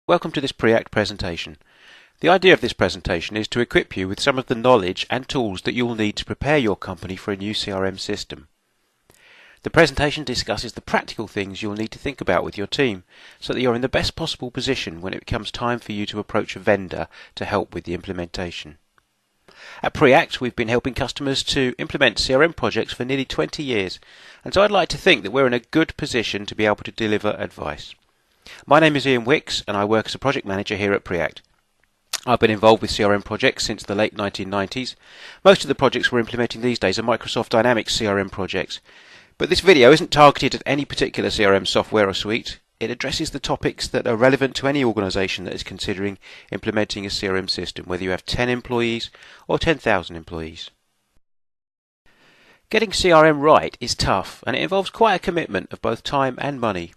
Welcome to this Preact presentation. The idea of this presentation is to equip you with some of the knowledge and tools that you will need to prepare your company for a new CRM system. The presentation discusses the practical things you'll need to think about with your team so that you're in the best possible position when it becomes time for you to approach a vendor to help with the implementation. At Preact, we've been helping customers to implement CRM projects for nearly 20 years, and so I'd like to think that we're in a good position to be able to deliver advice. My name is Ian Wicks and I work as a project manager here at Preact. I've been involved with CRM projects since the late 1990s. Most of the projects we're implementing these days are Microsoft Dynamics CRM projects. But this video isn't targeted at any particular CRM software or suite. It addresses the topics that are relevant to any organisation that is considering implementing a CRM system, whether you have 10 employees or 10,000 employees. Getting CRM right is tough, and it involves quite a commitment of both time and money.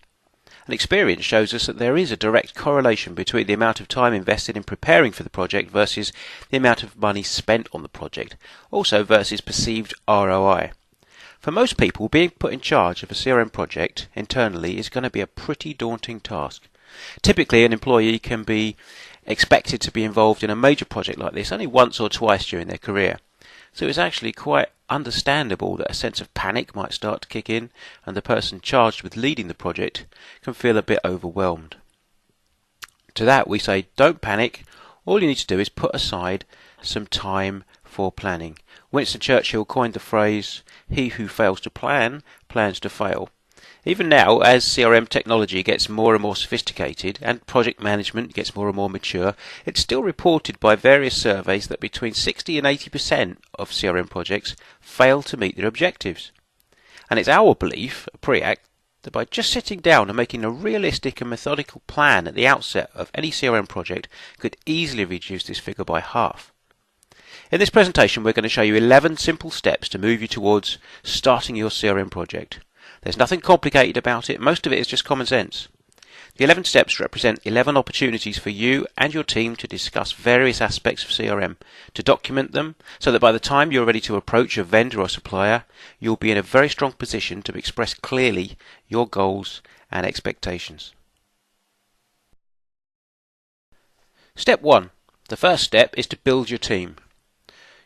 And experience shows us that there is a direct correlation between the amount of time invested in preparing for the project versus the amount of money spent on the project, also versus perceived ROI. For most people, being put in charge of a CRM project internally is going to be a pretty daunting task. Typically, an employee can be expected to be involved in a major project like this only once or twice during their career. So it's actually quite understandable that a sense of panic might start to kick in, and the person charged with leading the project can feel a bit overwhelmed. To that we say, don't panic. All you need to do is put aside some time for planning. Winston Churchill coined the phrase, "He who fails to plan, plans to fail." Even now, as CRM technology gets more and more sophisticated and project management gets more and more mature, it's still reported by various surveys that between 60 and 80% of CRM projects fail to meet their objectives. And it's our belief at Preact that by just sitting down and making a realistic and methodical plan at the outset of any CRM project could easily reduce this figure by half. In this presentation, we're going to show you 11 simple steps to move you towards starting your CRM project. There's nothing complicated about it. Most of it is just common sense. The 11 steps represent 11 opportunities for you and your team to discuss various aspects of CRM, to document them, so that by the time you're ready to approach a vendor or supplier, you'll be in a very strong position to express clearly your goals and expectations. Step 1. The first step is to build your team.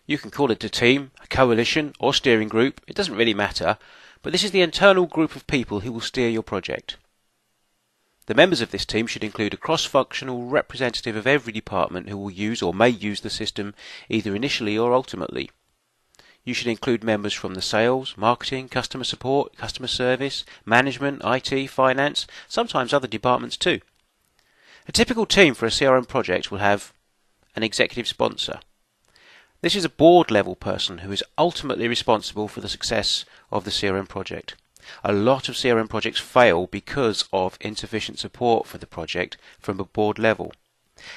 You can call it a team, a coalition, or steering group. It doesn't really matter. But this is the internal group of people who will steer your project. The members of this team should include a cross-functional representative of every department who will use or may use the system either initially or ultimately. You should include members from the sales, marketing, customer support, customer service, management, IT, finance, sometimes other departments too. A typical team for a CRM project will have an executive sponsor. This is a board-level person who is ultimately responsible for the success of the CRM project. A lot of CRM projects fail because of insufficient support for the project from a board level.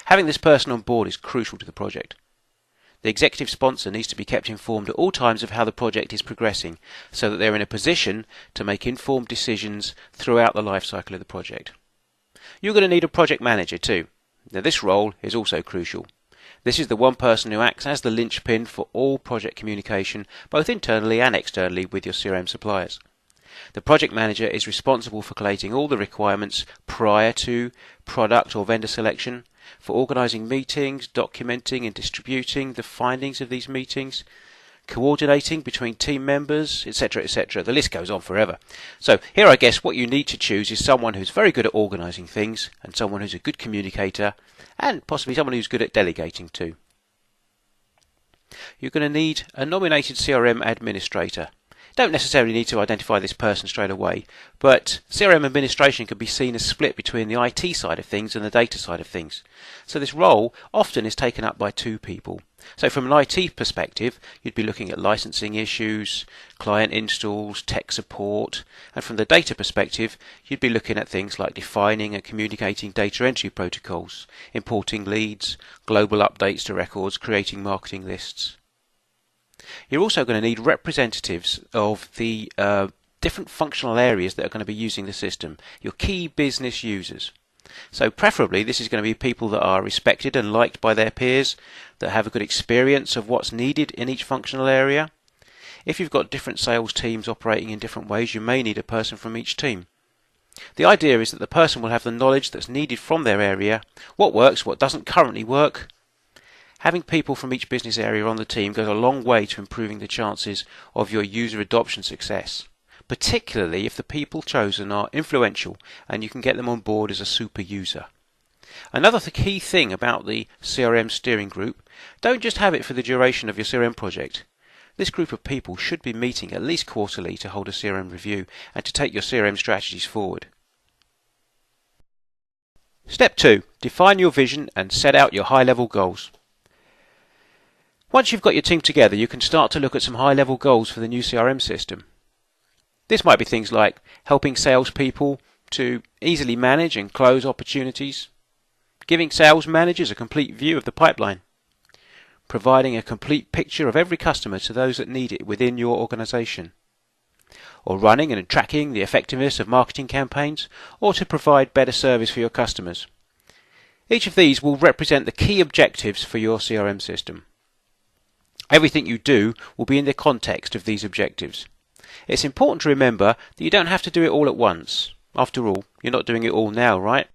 Having this person on board is crucial to the project. The executive sponsor needs to be kept informed at all times of how the project is progressing, so that they're in a position to make informed decisions throughout the life cycle of the project. You're going to need a project manager too. Now, this role is also crucial. This is the one person who acts as the linchpin for all project communication, both internally and externally with your CRM suppliers. The project manager is responsible for collating all the requirements prior to product or vendor selection, for organising meetings, documenting and distributing the findings of these meetings, coordinating between team members, etc., etc. The list goes on forever. So here I guess what you need to choose is someone who's very good at organising things and someone who's a good communicator and possibly someone who's good at delegating too. You're going to need a nominated CRM administrator. Don't necessarily need to identify this person straight away, but CRM administration can be seen as split between the IT side of things and the data side of things. So this role often is taken up by two people. So from an IT perspective, you'd be looking at licensing issues, client installs, tech support, and from the data perspective, you'd be looking at things like defining and communicating data entry protocols, importing leads, global updates to records, creating marketing lists. You're also going to need representatives of the different functional areas that are going to be using the system, your key business users. So preferably this is going to be people that are respected and liked by their peers, that have a good experience of what's needed in each functional area. If you've got different sales teams operating in different ways, you may need a person from each team. The idea is that the person will have the knowledge that's needed from their area, what works, what doesn't currently work. Having people from each business area on the team goes a long way to improving the chances of your user adoption success, particularly if the people chosen are influential and you can get them on board as a super user. Another key thing about the CRM steering group, don't just have it for the duration of your CRM project. This group of people should be meeting at least quarterly to hold a CRM review and to take your CRM strategies forward. Step 2. Define your vision and set out your high-level goals. Once you've got your team together, you can start to look at some high-level goals for the new CRM system. This might be things like helping salespeople to easily manage and close opportunities, giving sales managers a complete view of the pipeline, providing a complete picture of every customer to those that need it within your organization, or running and tracking the effectiveness of marketing campaigns, or to provide better service for your customers. Each of these will represent the key objectives for your CRM system. Everything you do will be in the context of these objectives. It's important to remember that you don't have to do it all at once. After all, you're not doing it all now, right?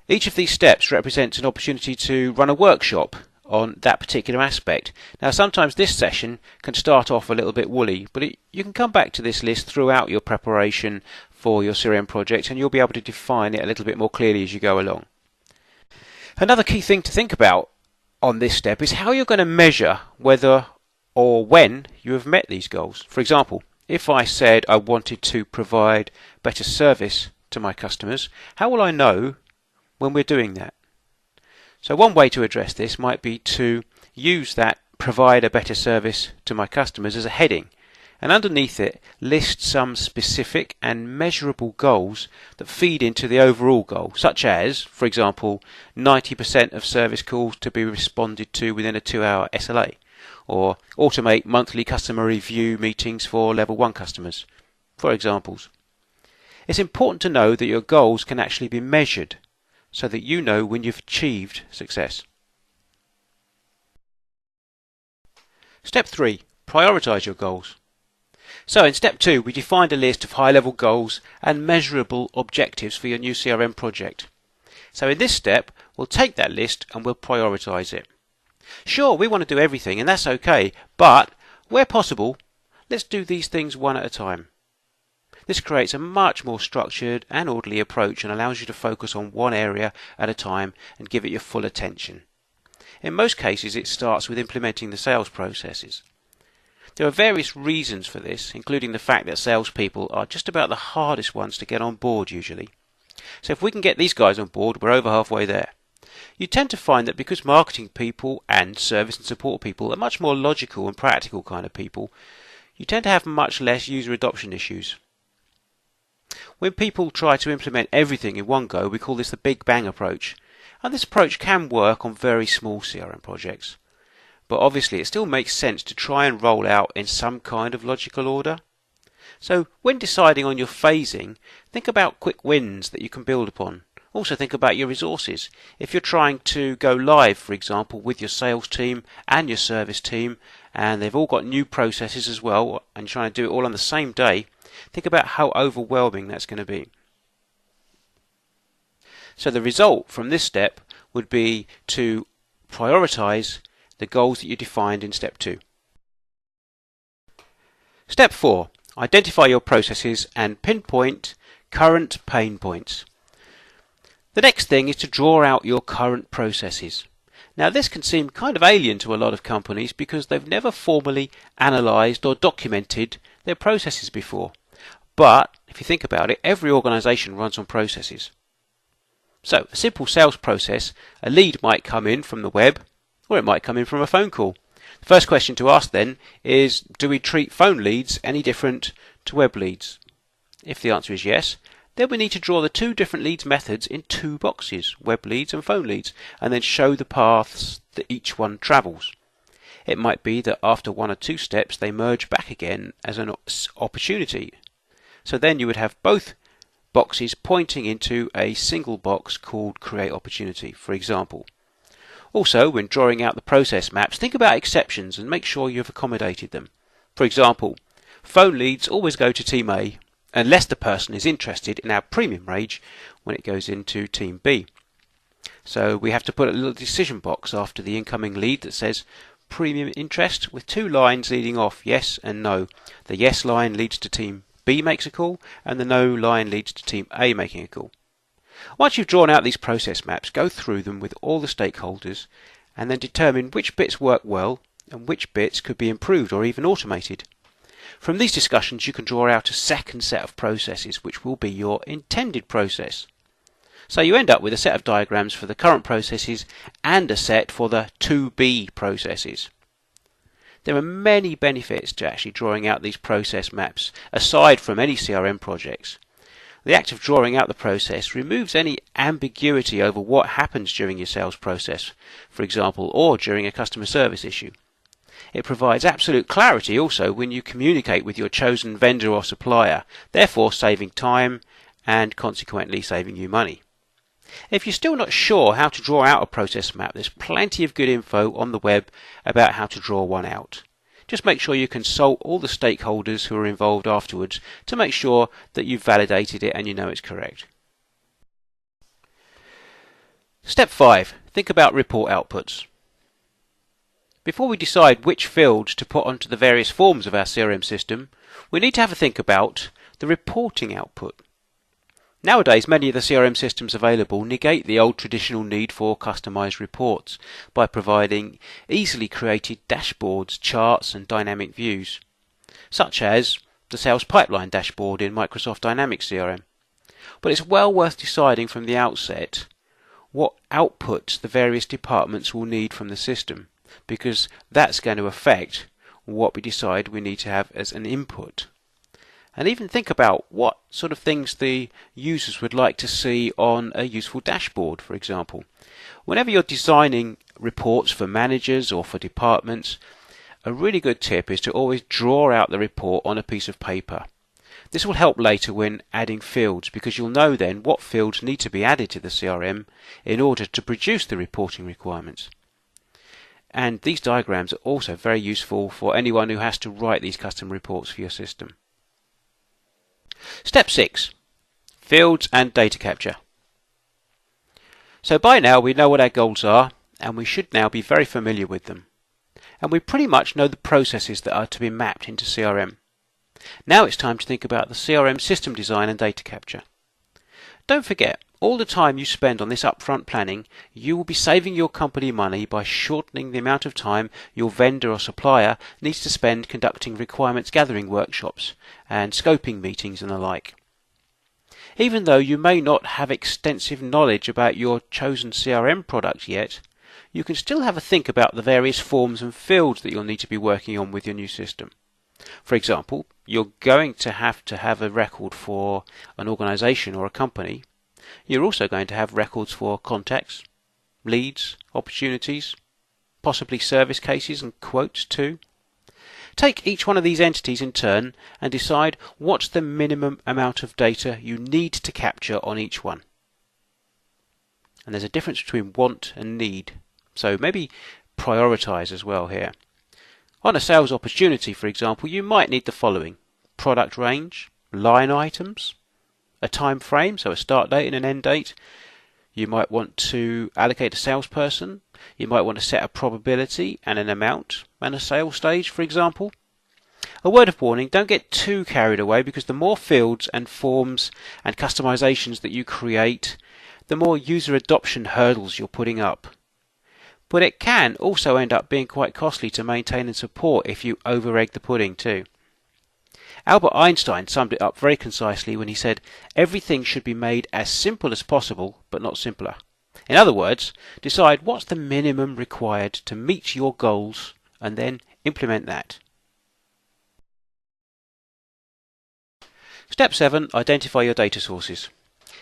Each of these steps represents an opportunity to run a workshop on that particular aspect. Now, sometimes this session can start off a little bit woolly, but you can come back to this list throughout your preparation for your CRM project and you'll be able to define it a little bit more clearly as you go along. Another key thing to think about on this step is how you're going to measure whether or when you have met these goals. For example, if I said I wanted to provide better service to my customers, how will I know when we're doing that? So one way to address this might be to use that provide a better service to my customers as a heading, and underneath it list some specific and measurable goals that feed into the overall goal, such as, for example, 90% of service calls to be responded to within a 2-hour SLA, or automate monthly customer review meetings for level 1 customers, for examples. It's important to know that your goals can actually be measured so that you know when you've achieved success. Step 3. Prioritize your goals. So in step 2, we defined a list of high-level goals and measurable objectives for your new CRM project. So in this step, we'll take that list and we'll prioritize it. Sure, we want to do everything, and that's okay, but where possible, let's do these things one at a time. This creates a much more structured and orderly approach and allows you to focus on one area at a time and give it your full attention. In most cases, it starts with implementing the sales processes. There are various reasons for this, including the fact that salespeople are just about the hardest ones to get on board usually. So if we can get these guys on board, we're over halfway there. You tend to find that because marketing people and service and support people are much more logical and practical kind of people, you tend to have much less user adoption issues. When people try to implement everything in one go, we call this the Big Bang approach. And this approach can work on very small CRM projects. But obviously it still makes sense to try and roll out in some kind of logical order. So when deciding on your phasing, think about quick wins that you can build upon. Also think about your resources. If you're trying to go live, for example, with your sales team and your service team, and they've all got new processes as well, and you're trying to do it all on the same day, think about how overwhelming that's going to be. So the result from this step would be to prioritize the goals that you defined in step 2. Step 4. Identify your processes and pinpoint current pain points. The next thing is to draw out your current processes. Now this can seem kind of alien to a lot of companies because they've never formally analysed or documented their processes before. But if you think about it, every organisation runs on processes. So a simple sales process, a lead might come in from the web or it might come in from a phone call. The first question to ask then is, do we treat phone leads any different to web leads? If the answer is yes, then we need to draw the two different leads methods in two boxes, web leads and phone leads, and then show the paths that each one travels. It might be that after 1 or 2 steps they merge back again as an opportunity. So then you would have both boxes pointing into a single box called Create Opportunity, for example. Also, when drawing out the process maps, think about exceptions and make sure you've accommodated them. For example, phone leads always go to Team A, unless the person is interested in our premium range when it goes into Team B. So we have to put a little decision box after the incoming lead that says premium interest with 2 lines leading off yes and no. The yes line leads to Team B makes a call, and the no line leads to Team A making a call. Once you've drawn out these process maps, go through them with all the stakeholders and then determine which bits work well and which bits could be improved or even automated. From these discussions you can draw out a second set of processes which will be your intended process. So you end up with a set of diagrams for the current processes and a set for the to-be processes. There are many benefits to actually drawing out these process maps aside from any CRM projects. The act of drawing out the process removes any ambiguity over what happens during your sales process, for example, or during a customer service issue. It provides absolute clarity also when you communicate with your chosen vendor or supplier, therefore saving time and consequently saving you money. If you're still not sure how to draw out a process map, there's plenty of good info on the web about how to draw one out. Just make sure you consult all the stakeholders who are involved afterwards to make sure that you've validated it and you know it's correct. Step 5. Think about report outputs. Before we decide which fields to put onto the various forms of our CRM system, we need to have a think about the reporting output. Nowadays, many of the CRM systems available negate the old traditional need for customized reports by providing easily created dashboards, charts and dynamic views, such as the sales pipeline dashboard in Microsoft Dynamics CRM. But it's well worth deciding from the outset what outputs the various departments will need from the system, because that's going to affect what we decide we need to have as an input. And even think about what sort of things the users would like to see on a useful dashboard, for example. Whenever you're designing reports for managers or for departments, a really good tip is to always draw out the report on a piece of paper. This will help later when adding fields, because you'll know then what fields need to be added to the CRM in order to produce the reporting requirements. And these diagrams are also very useful for anyone who has to write these custom reports for your system. Step 6. Fields and data capture. So by now we know what our goals are, and we should now be very familiar with them. And we pretty much know the processes that are to be mapped into CRM. Now it's time to think about the CRM system design and data capture. Don't forget, all the time you spend on this upfront planning, you will be saving your company money by shortening the amount of time your vendor or supplier needs to spend conducting requirements gathering workshops and scoping meetings and the like. Even though you may not have extensive knowledge about your chosen CRM product yet, you can still have a think about the various forms and fields that you'll need to be working on with your new system. For example, you're going to have a record for an organization or a company. You're also going to have records for contacts, leads, opportunities, possibly service cases and quotes too. Take each one of these entities in turn and decide what's the minimum amount of data you need to capture on each one. And there's a difference between want and need, so maybe prioritize as well here. On a sales opportunity, for example, you might need the following: product range, line items, a time frame, so a start date and an end date. You might want to allocate a salesperson. You might want to set a probability and an amount and a sales stage, for example. A word of warning, don't get too carried away, because the more fields and forms and customizations that you create, the more user adoption hurdles you're putting up. But it can also end up being quite costly to maintain and support if you over-egg the pudding too. Albert Einstein summed it up very concisely when he said, everything should be made as simple as possible, but not simpler. In other words, decide what's the minimum required to meet your goals and then implement that. Step 7. Identify your data sources.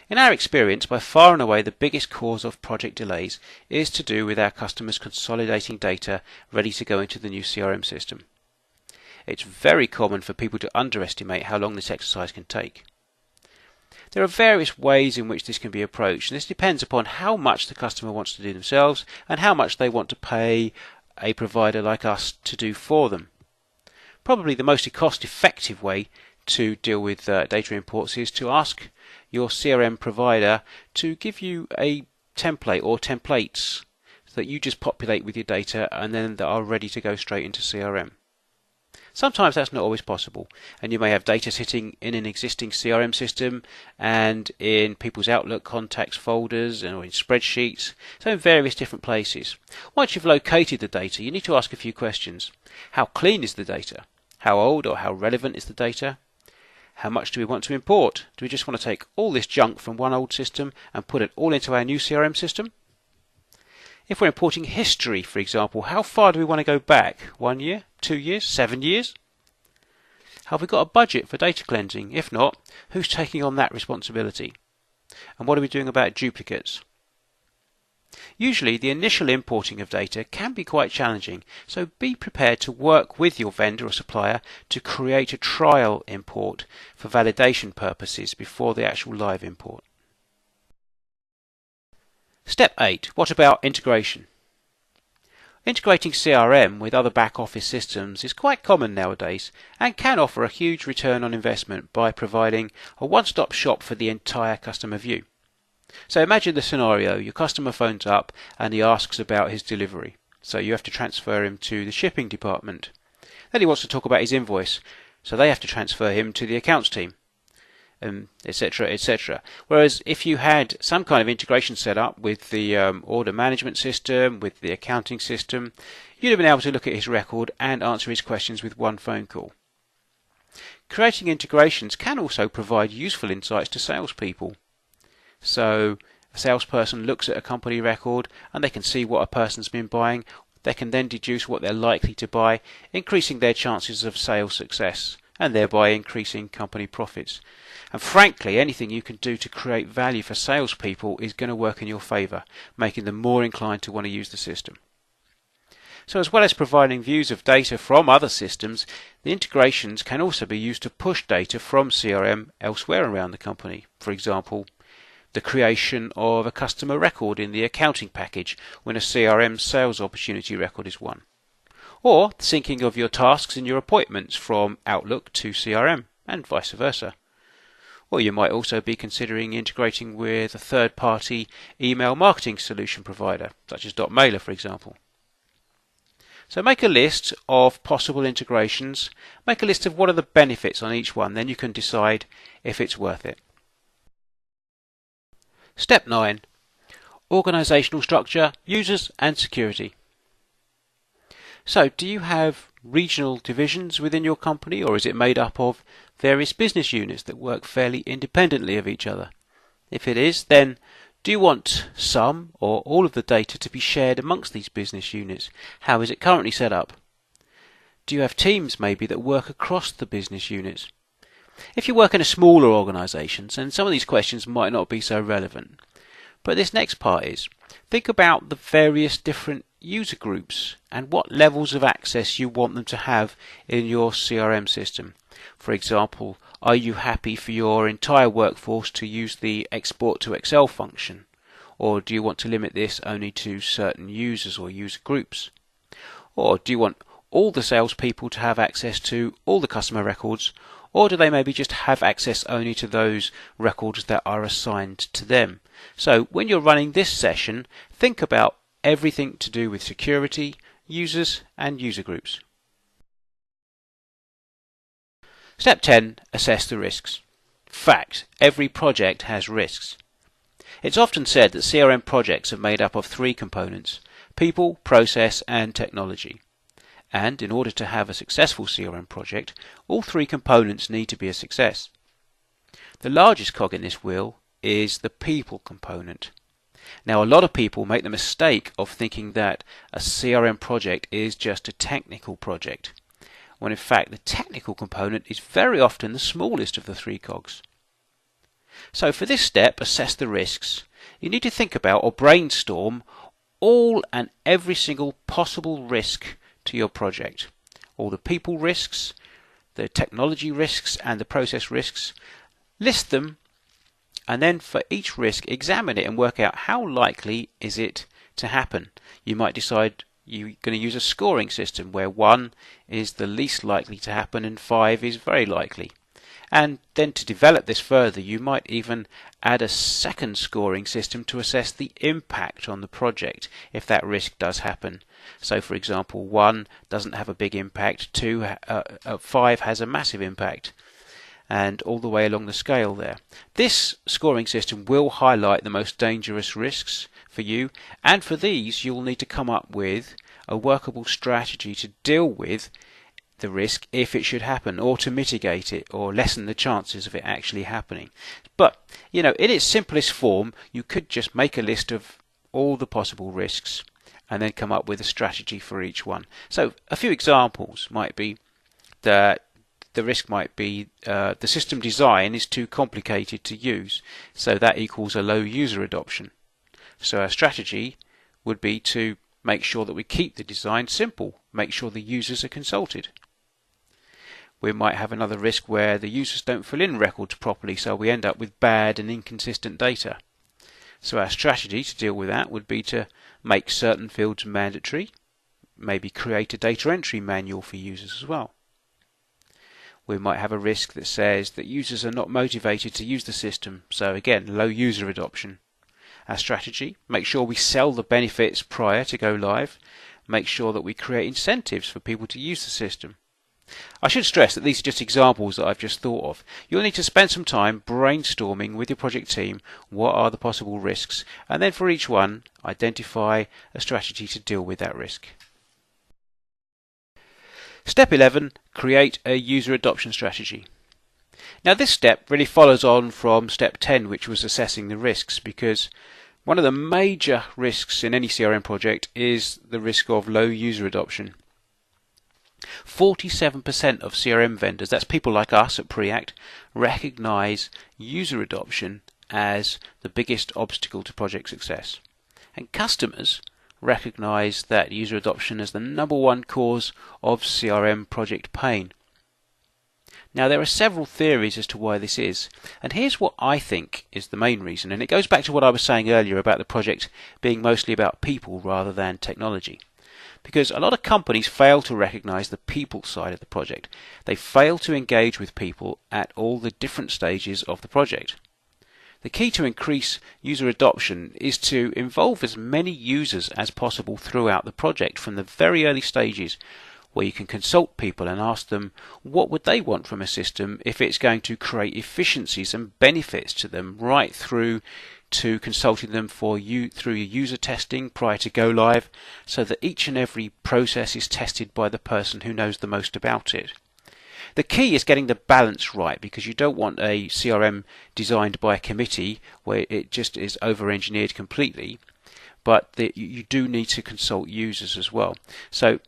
In our experience, by far and away the biggest cause of project delays is to do with our customers consolidating data ready to go into the new CRM system. It's very common for people to underestimate how long this exercise can take. There are various ways in which this can be approached, and this depends upon how much the customer wants to do themselves and how much they want to pay a provider like us to do for them. Probably the most cost-effective way to deal with data imports is to ask your CRM provider to give you a template or templates that you just populate with your data and then that are ready to go straight into CRM. Sometimes that's not always possible, and you may have data sitting in an existing CRM system and in people's Outlook contacts folders or in spreadsheets, so in various different places. Once you've located the data, you need to ask a few questions. How clean is the data? How old or how relevant is the data? How much do we want to import? Do we just want to take all this junk from one old system and put it all into our new CRM system? If we're importing history, for example, how far do we want to go back? 1 year? 2 years? 7 years? Have we got a budget for data cleansing? If not, who's taking on that responsibility? And what are we doing about duplicates? Usually the initial importing of data can be quite challenging, so be prepared to work with your vendor or supplier to create a trial import for validation purposes before the actual live import. Step 8. What about integration? Integrating CRM with other back-office systems is quite common nowadays and can offer a huge return on investment by providing a one-stop shop for the entire customer view. So imagine the scenario: your customer phones up and he asks about his delivery. So you have to transfer him to the shipping department. Then he wants to talk about his invoice, so they have to transfer him to the accounts team, etc., etc. Whereas if you had some kind of integration set up with the order management system, with the accounting system, you'd have been able to look at his record and answer his questions with one phone call. Creating integrations can also provide useful insights to salespeople. So a salesperson looks at a company record and they can see what a person's been buying. They can then deduce what they're likely to buy, increasing their chances of sales success and thereby increasing company profits. And frankly, anything you can do to create value for salespeople is going to work in your favour, making them more inclined to want to use the system. So as well as providing views of data from other systems, the integrations can also be used to push data from CRM elsewhere around the company. For example, the creation of a customer record in the accounting package when a CRM sales opportunity record is won. Or the syncing of your tasks and your appointments from Outlook to CRM, and vice versa. Or you might also be considering integrating with a third-party email marketing solution provider, such as Mailer, for example. So make a list of possible integrations, make a list of what are the benefits on each one, then you can decide if it's worth it. Step 9. Organizational structure, users and security. So, do you have regional divisions within your company, or is it made up of various business units that work fairly independently of each other? If it is, then do you want some or all of the data to be shared amongst these business units? How is it currently set up? Do you have teams maybe that work across the business units? If you work in a smaller organisation, then some of these questions might not be so relevant. But this next part is, think about the various different user groups and what levels of access you want them to have in your CRM system. For example, are you happy for your entire workforce to use the export to Excel function? Or do you want to limit this only to certain users or user groups? Or do you want all the salespeople to have access to all the customer records? Or do they maybe just have access only to those records that are assigned to them? So when you're running this session, think about everything to do with security, users and user groups. Step 10. Assess the risks. Fact: every project has risks. It's often said that CRM projects are made up of 3 components: people, process and technology. And in order to have a successful CRM project, all 3 components need to be a success. The largest cog in this wheel is the people component. Now, a lot of people make the mistake of thinking that a CRM project is just a technical project, when in fact the technical component is very often the smallest of the 3 cogs. So for this step, assess the risks, you need to think about or brainstorm all and every single possible risk to your project. All the people risks, the technology risks and the process risks. List them, and then for each risk examine it and work out how likely is it to happen. You might decide you're going to use a scoring system where 1 is the least likely to happen and 5 is very likely. And then to develop this further, you might even add a second scoring system to assess the impact on the project if that risk does happen. So for example, 1 doesn't have a big impact, 5 has a massive impact, and all the way along the scale there. This scoring system will highlight the most dangerous risks for you, and for these you'll need to come up with a workable strategy to deal with the risk if it should happen, or to mitigate it or lessen the chances of it actually happening. But in its simplest form, you could just make a list of all the possible risks and then come up with a strategy for each one. So a few examples might be that the risk might be the system design is too complicated to use, so that equals a low user adoption. So our strategy would be to make sure that we keep the design simple, make sure the users are consulted. We might have another risk where the users don't fill in records properly, so we end up with bad and inconsistent data. So our strategy to deal with that would be to make certain fields mandatory, maybe create a data entry manual for users as well. We might have a risk that says that users are not motivated to use the system, so again, low user adoption. Our strategy, make sure we sell the benefits prior to go live, make sure that we create incentives for people to use the system. I should stress that these are just examples that I've just thought of. You'll need to spend some time brainstorming with your project team what are the possible risks, and then for each one identify a strategy to deal with that risk. Step 11. Create a user adoption strategy. Now this step really follows on from step 10, which was assessing the risks, because one of the major risks in any CRM project is the risk of low user adoption. 47% of CRM vendors, that's people like us at Preact, recognize user adoption as the biggest obstacle to project success. And customers recognize that user adoption as the #1 cause of CRM project pain. Now there are several theories as to why this is, and here's what I think is the main reason, and it goes back to what I was saying earlier about the project being mostly about people rather than technology. Because a lot of companies fail to recognize the people side of the project. They fail to engage with people at all the different stages of the project. The key to increase user adoption is to involve as many users as possible throughout the project from the very early stages, where you can consult people and ask them what would they want from a system if it's going to create efficiencies and benefits to them, right through to consulting them through user testing prior to go live, so that each and every process is tested by the person who knows the most about it. The key is getting the balance right, because you don't want a CRM designed by a committee where it just is over-engineered completely, but you do need to consult users as well. So,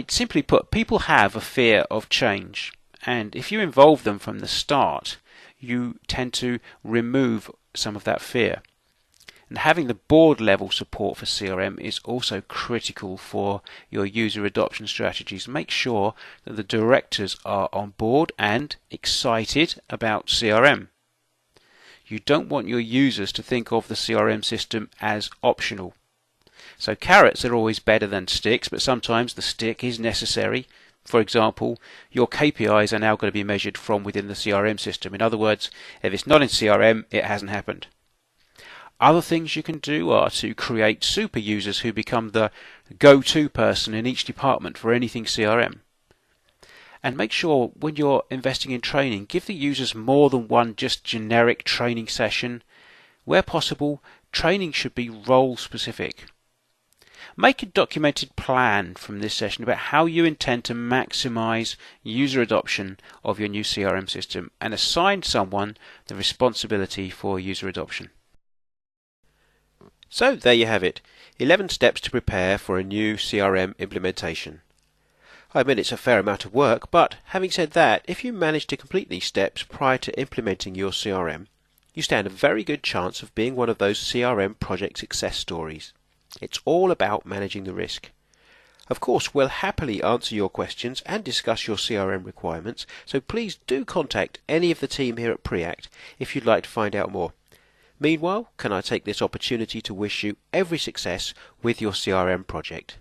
simply put, people have a fear of change, and if you involve them from the start, you tend to remove some of that fear. And having the board level support for CRM is also critical for your user adoption strategies. Make sure that the directors are on board and excited about CRM. You don't want your users to think of the CRM system as optional. So carrots are always better than sticks, but sometimes the stick is necessary. For example, your KPIs are now going to be measured from within the CRM system. In other words, if it's not in CRM, it hasn't happened. Other things you can do are to create super users who become the go-to person in each department for anything CRM. And make sure when you're investing in training, give the users more than one just generic training session. Where possible, training should be role specific. Make a documented plan from this session about how you intend to maximize user adoption of your new CRM system, and assign someone the responsibility for user adoption. So there you have it, 11 steps to prepare for a new CRM implementation. I admit it's a fair amount of work, but having said that, if you manage to complete these steps prior to implementing your CRM, you stand a very good chance of being one of those CRM project success stories. It's all about managing the risk. Of course, we'll happily answer your questions and discuss your CRM requirements, so please do contact any of the team here at Preact if you'd like to find out more. Meanwhile, can I take this opportunity to wish you every success with your CRM project.